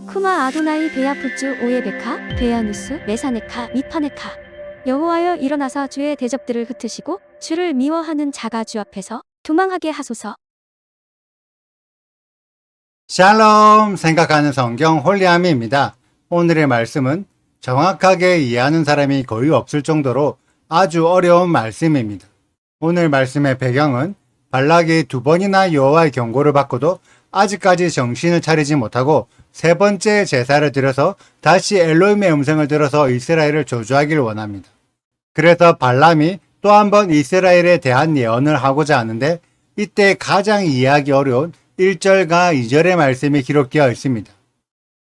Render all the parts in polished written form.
쿠마 아도나이 베야푸츠 오예베카 베야누스 메사네카 미파네카. 여호와여 일어나사 주의 대적들을 흩으시고 주를 미워하는 자가 주 앞에서 도망하게 하소서. 샬롬 생각하는 성경 홀리아미입니다. 오늘의 말씀은 정확하게 이해하는 사람이 거의 없을 정도로 아주 어려운 말씀입니다. 오늘 말씀의 배경은 발락이 두 번이나 여호와의 경고를 받고도 아직까지 정신을 차리지 못하고 세 번째 제사를 드려서 다시 엘로힘의 음성을 들어서 이스라엘을 저주하기를 원합니다. 그래서 발람이 또 한 번 이스라엘에 대한 예언을 하고자 하는데 이때 가장 이해하기 어려운 1절과 2절의 말씀이 기록되어 있습니다.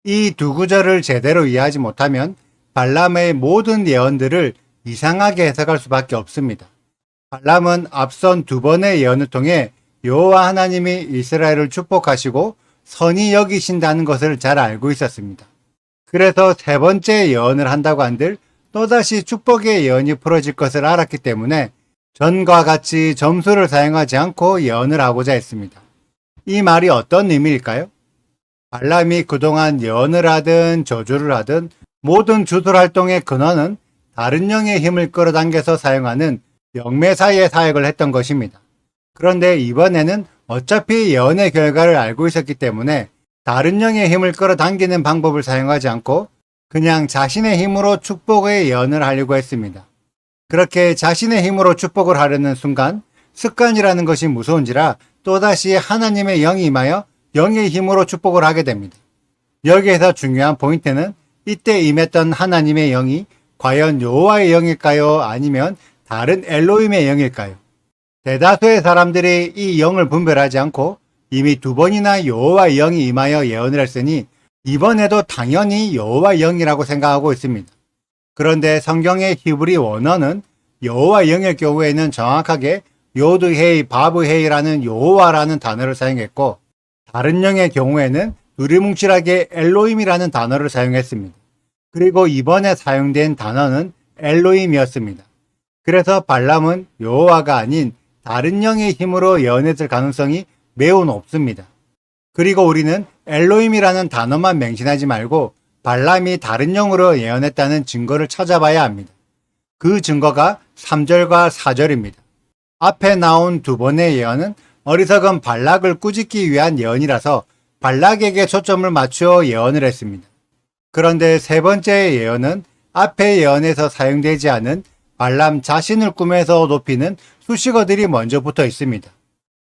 이 두 구절을 제대로 이해하지 못하면 발람의 모든 예언들을 이상하게 해석할 수밖에 없습니다. 발람은 앞선 두 번의 예언을 통해 여호와 하나님이 이스라엘을 축복하시고 선히 여기신다는 것을 잘 알고 있었습니다. 그래서 세 번째 예언을 한다고 한들 또다시 축복의 예언이 풀어질 것을 알았기 때문에 전과 같이 점수를 사용하지 않고 예언을 하고자 했습니다. 이 말이 어떤 의미일까요? 발람이 그동안 예언을 하든 저주를 하든 모든 주술 활동의 근원은 다른 영의 힘을 끌어당겨서 사용하는 영매사의 사역을 했던 것입니다. 그런데 이번에는 어차피 예언의 결과를 알고 있었기 때문에 다른 영의 힘을 끌어당기는 방법을 사용하지 않고 그냥 자신의 힘으로 축복의 예언을 하려고 했습니다. 그렇게 자신의 힘으로 축복을 하려는 순간 습관이라는 것이 무서운지라 또다시 하나님의 영이 임하여 영의 힘으로 축복을 하게 됩니다. 여기에서 중요한 포인트는 이때 임했던 하나님의 영이 과연 여호와의 영일까요? 아니면 다른 엘로힘의 영일까요? 대다수의 사람들이 이 영을 분별하지 않고 이미 두 번이나 여호와의 영이 임하여 예언을 했으니 이번에도 당연히 여호와의 영이라고 생각하고 있습니다. 그런데 성경의 히브리 원어는 여호와의 영일 경우에는 정확하게 요드헤이 바브헤이라는 여호와라는 단어를 사용했고 다른 영의 경우에는 두리뭉실하게 엘로힘이라는 단어를 사용했습니다. 그리고 이번에 사용된 단어는 엘로힘이었습니다. 그래서 발람은 여호와가 아닌 다른 영의 힘으로 예언했을 가능성이 매우 높습니다. 그리고 우리는 엘로힘이라는 단어만 맹신하지 말고 발람이 다른 영으로 예언했다는 증거를 찾아봐야 합니다. 그 증거가 3절과 4절입니다. 앞에 나온 두 번의 예언은 어리석은 발락을 꾸짖기 위한 예언이라서 발락에게 초점을 맞추어 예언을 했습니다. 그런데 세 번째 예언은 앞의 예언에서 사용되지 않은 발람 자신을 꿈에서 높이는 수식어들이 먼저 붙어 있습니다.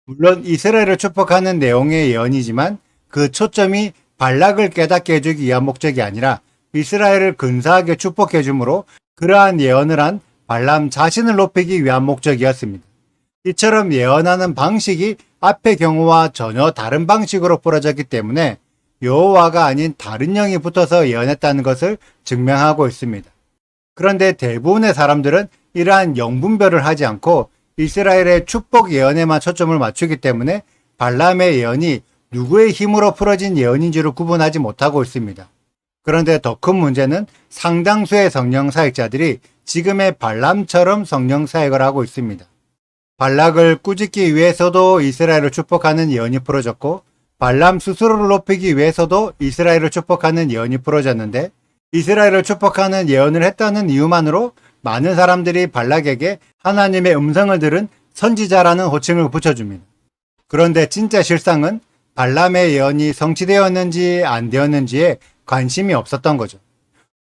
물론 이스라엘을 축복하는 내용의 예언이지만 그 초점이 발락을 깨닫게 해주기 위한 목적이 아니라 이스라엘을 근사하게 축복해 주므로 그러한 예언을 한 발람 자신을 높이기 위한 목적이었습니다. 이처럼 예언하는 방식이 앞의 경우와 전혀 다른 방식으로 풀어졌기 때문에 여호와가 아닌 다른 영이 붙어서 예언했다는 것을 증명하고 있습니다. 그런데 대부분의 사람들은 이러한 영분별을 하지 않고 이스라엘의 축복 예언에만 초점을 맞추기 때문에 발람의 예언이 누구의 힘으로 풀어진 예언인지를 구분하지 못하고 있습니다. 그런데 더 큰 문제는 상당수의 성령 사역자들이 지금의 발람처럼 성령 사역을 하고 있습니다. 발락을 꾸짖기 위해서도 이스라엘을 축복하는 예언이 풀어졌고 발람 스스로를 높이기 위해서도 이스라엘을 축복하는 예언이 풀어졌는데 이스라엘을 축복하는 예언을 했다는 이유만으로 많은 사람들이 발락에게 하나님의 음성을 들은 선지자라는 호칭을 붙여줍니다. 그런데 진짜 실상은 발람의 예언이 성취되었는지 안 되었는지에 관심이 없었던 거죠.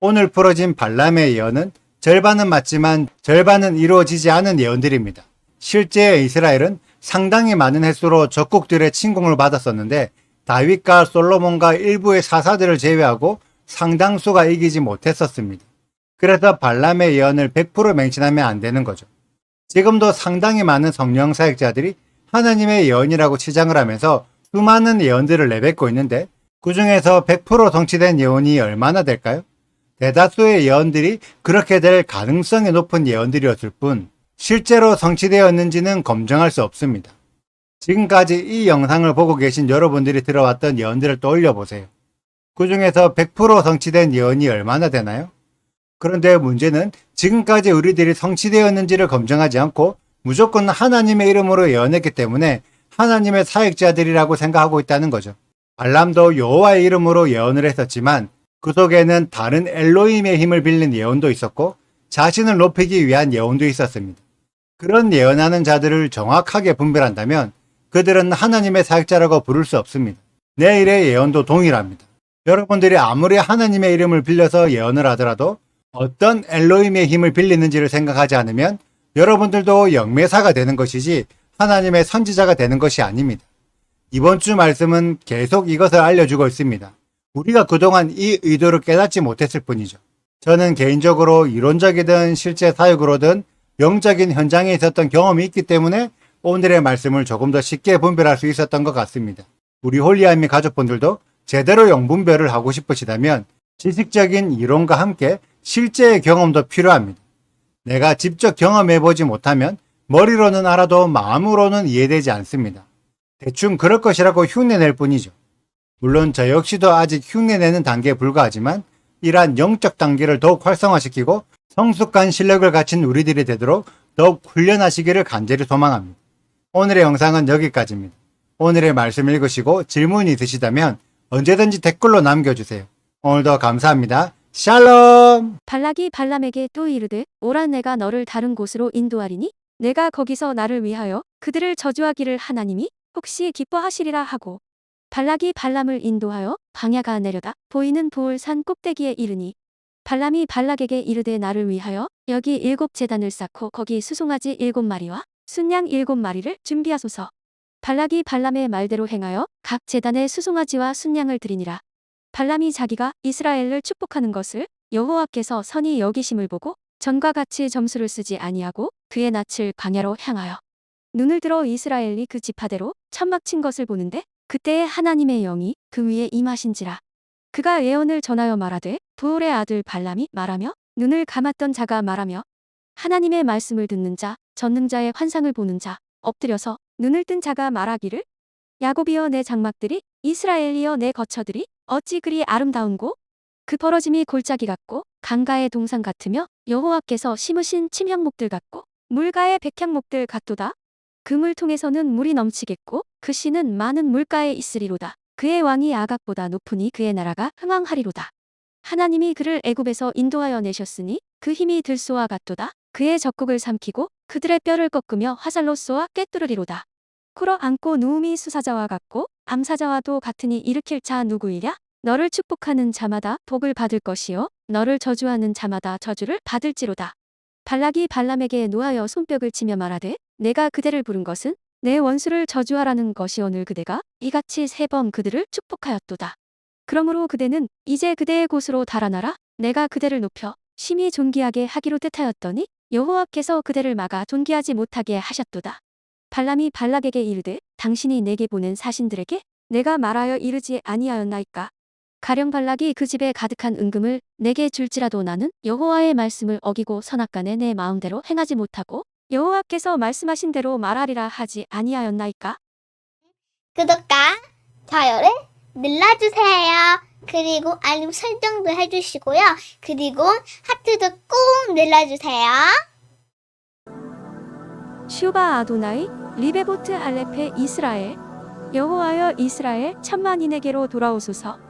오늘 풀어진 발람의 예언은 절반은 맞지만 절반은 이루어지지 않은 예언들입니다. 실제 이스라엘은 상당히 많은 횟수로 적국들의 침공을 받았었는데 다윗과 솔로몬과 일부의 사사들을 제외하고 상당수가 이기지 못했었습니다. 그래서 발람의 예언을 100% 맹신하면 안 되는 거죠. 지금도 상당히 많은 성령 사역자들이 하나님의 예언이라고 치장을 하면서 수많은 예언들을 내뱉고 있는데 그 중에서 100% 성취된 예언이 얼마나 될까요? 대다수의 예언들이 그렇게 될 가능성이 높은 예언들이었을 뿐 실제로 성취되었는지는 검증할 수 없습니다. 지금까지 이 영상을 보고 계신 여러분들이 들어왔던 예언들을 떠올려 보세요. 그 중에서 100% 성취된 예언이 얼마나 되나요? 그런데 문제는 지금까지 우리들이 성취되었는지를 검증하지 않고 무조건 하나님의 이름으로 예언했기 때문에 하나님의 사역자들이라고 생각하고 있다는 거죠. 발람도 여호와의 이름으로 예언을 했었지만 그 속에는 다른 엘로힘의 힘을 빌린 예언도 있었고 자신을 높이기 위한 예언도 있었습니다. 그런 예언하는 자들을 정확하게 분별한다면 그들은 하나님의 사역자라고 부를 수 없습니다. 내일의 예언도 동일합니다. 여러분들이 아무리 하나님의 이름을 빌려서 예언을 하더라도 어떤 엘로힘의 힘을 빌리는지를 생각하지 않으면 여러분들도 영매사가 되는 것이지 하나님의 선지자가 되는 것이 아닙니다. 이번 주 말씀은 계속 이것을 알려주고 있습니다. 우리가 그동안 이 의도를 깨닫지 못했을 뿐이죠. 저는 개인적으로 이론적이든 실제 사역으로든 영적인 현장에 있었던 경험이 있기 때문에 오늘의 말씀을 조금 더 쉽게 분별할 수 있었던 것 같습니다. 우리 홀리아미 가족분들도 제대로 영분별을 하고 싶으시다면 지식적인 이론과 함께 실제의 경험도 필요합니다. 내가 직접 경험해보지 못하면 머리로는 알아도 마음으로는 이해되지 않습니다. 대충 그럴 것이라고 흉내낼 뿐이죠. 물론 저 역시도 아직 흉내내는 단계에 불과하지만 이러한 영적 단계를 더욱 활성화시키고 성숙한 실력을 갖춘 우리들이 되도록 더욱 훈련하시기를 간절히 소망합니다. 오늘의 영상은 여기까지입니다. 오늘의 말씀 읽으시고 질문이 있으시다면 언제든지 댓글로 남겨주세요. 오늘도 감사합니다. 샬롬! 발락이 발람에게 또 이르되 오라 내가 너를 다른 곳으로 인도하리니 내가 거기서 나를 위하여 그들을 저주하기를 하나님이 혹시 기뻐하시리라 하고 발락이 발람을 인도하여 광야가 내려다 보이는 보을산 꼭대기에 이르니 발람이 발락에게 이르되 나를 위하여 여기 7 제단을 쌓고 거기 수송아지 7마리와 순양 7마리를 준비하소서. 발락이 발람의 말대로 행하여 각 제단에 수송아지와 순양을 드리니라. 발람이 자기가 이스라엘을 축복하는 것을 여호와께서 선히 여기심을 보고 전과 같이 점수를 쓰지 아니하고 그의 낯을 광야로 향하여 눈을 들어 이스라엘이 그 지파대로 천막 친 것을 보는데 그때에 하나님의 영이 그 위에 임하신지라. 그가 예언을 전하여 말하되 부올의 아들 발람이 말하며 눈을 감았던 자가 말하며 하나님의 말씀을 듣는 자 전능자의 환상을 보는 자 엎드려서 눈을 뜬 자가 말하기를 야곱이여 내 장막들이 이스라엘이여 내 거처들이 어찌 그리 아름다운고 그 벌어짐이 골짜기 같고 강가의 동산 같으며 여호와께서 심으신 침향목들 같고 물가의 백향목들 같도다. 그 물통에서는 물이 넘치겠고 그 씨는 많은 물가에 있으리로다. 그의 왕이 아각보다 높으니 그의 나라가 흥왕하리로다. 하나님이 그를 애굽에서 인도하여 내셨으니 그 힘이 들소와 같도다. 그의 적국을 삼키고 그들의 뼈를 꺾으며 화살로 쏘아 꿰뚫으리로다. 꿇어 앉고 누움이 수사자와 같고 암사자와도 같으니 일으킬 자 누구이랴? 너를 축복하는 자마다 복을 받을 것이요 너를 저주하는 자마다 저주를 받을지로다. 발락이 발람에게 노하여 손뼉을 치며 말하되 내가 그대를 부른 것은 내 원수를 저주하라는 것이오늘 그대가 이같이 3번 그들을 축복하였도다. 그러므로 그대는 이제 그대의 곳으로 달아나라. 내가 그대를 높여 심히 존귀하게 하기로 뜻하였더니 여호와께서 그대를 막아 존귀하지 못하게 하셨도다. 발람이 발락에게 이르되 당신이 내게 보낸 사신들에게 내가 말하여 이르지 아니하였나이까. 가령 발락이 그 집에 가득한 은금을 내게 줄지라도 나는 여호와의 말씀을 어기고 선악간에 내 마음대로 행하지 못하고 여호와께서 말씀하신 대로 말하리라 하지 아니하였나이까. 구독과 좋아요를 눌러주세요. 그리고 알림 설정도 해주시고요. 그리고 하트도 꼭 눌러주세요. 슈바 아도나이 리베보트 알레페 이스라엘 여호와여 이스라엘 천만인에게로 돌아오소서.